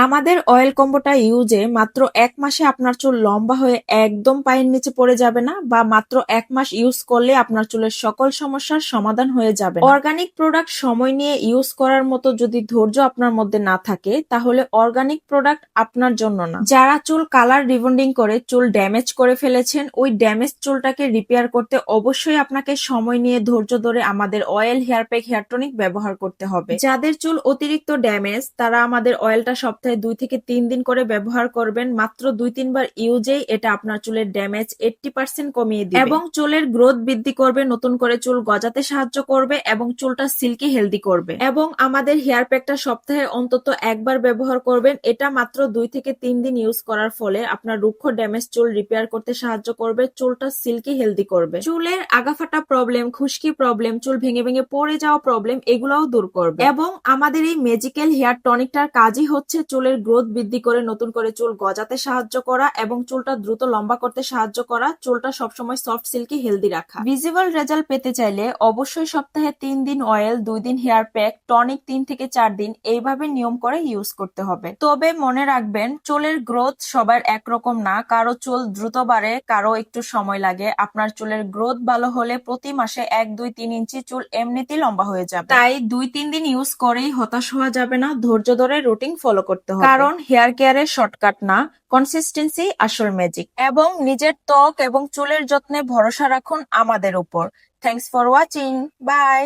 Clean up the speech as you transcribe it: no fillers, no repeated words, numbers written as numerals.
আমাদের অয়েল কম্বোটা ইউজে মাত্র 1 মাসে আপনার চুল লম্বা হয়ে একদম পায়ের নিচে পড়ে যাবে না, বা মাত্র 1 মাস ইউজ করলে আপনার চুলের সকল সমস্যার সমাধান হয়ে যাবে। অর্গানিক প্রোডাক্ট সময় নিয়ে ইউজ করার মতো যদি ধৈর্য আপনার মধ্যে না থাকে, তাহলে অর্গানিক প্রোডাক্ট আপনার জন্য না। যারা চুল কালার রিবন্ডিং করে চুল ড্যামেজ করে ফেলেছেন, ওই ড্যামেজ চুলটাকে রিপেয়ার করতে অবশ্যই আপনাকে সময় নিয়ে ধৈর্য ধরে আমাদের oil hair pack hair tonic ব্যবহার করতে হবে। যাদের চুল অতিরিক্ত ড্যামেজ, তারা আমাদের অয়েলটা সপ্তাহে 2 থেকে 3 দিন করে ব্যবহার করবেন। মাত্র 2-3 বার ইউজেই এটা আপনার চুলের ড্যামেজ 80% কমিয়ে দিবে এবং চুলের গ্রোথ বৃদ্ধি করবে, নতুন করে চুল গজাতে সাহায্য করবে এবং চুলটা সিল্কি হেলদি করবে। এবং আমাদের হেয়ার প্যাকটা সপ্তাহে অন্তত একবার ব্যবহার করবেন। এটা মাত্র 2 থেকে 3 দিন ইউজ করার ফলে আপনার রুক্ষ ড্যামেজ চুল রিপেয়ার করতে সাহায্য করবে, চুলটা সিল্কি হেলদি করবে। চুলের আগাফাটা প্রবলেম, খুশকি প্রবলেম, চুল ভেঙে ভেঙে পড়ে যাওয়া প্রবলেম, এগুলাও দূর করবে। এবং আমাদের এই ম্যাজিক্যাল হেয়ার টনিকটার কাজই হচ্ছে চুলের গ্রোথ বৃদ্ধি করে, নতুন করে চুল গজাতে সাহায্য করা এবং চুলটা দ্রুত লম্বা করতে সাহায্য করা, চুলটা সবসময় সফট সিল্কি হেলদি রাখা। ভিজিবল রেজাল্ট পেতে চাইলে অবশ্যই সপ্তাহে 3 দিন অয়েল, 2 দিন হেয়ার প্যাক, টনিক 3 থেকে 4 দিন এইভাবে নিয়ম করে ইউজ করতে হবে। তবে মনে রাখবেন, চুলের গ্রোথ সবার একরকম না। কারো চুল দ্রুত বাড়ে, কারো একটু সময় লাগে। আপনার চুলের গ্রোথ ভালো হলে প্রতি মাসে 1-2-3 ইঞ্চি চুল এমনিতেই লম্বা হয়ে যাবে। তাই 2-3 দিন ইউজ করেই হতাশ হওয়া যাবে না, ধৈর্য ধরে রুটিন ফলো করতে হবে। কারণ হেয়ার কেয়ারের শর্টকাট না, কনসিস্টেন্সি আসল ম্যাজিক। এবং নিজের ত্বক এবং চুলের যত্নে ভরসা রাখুন আমাদের উপর। Thanks for watching. বাই।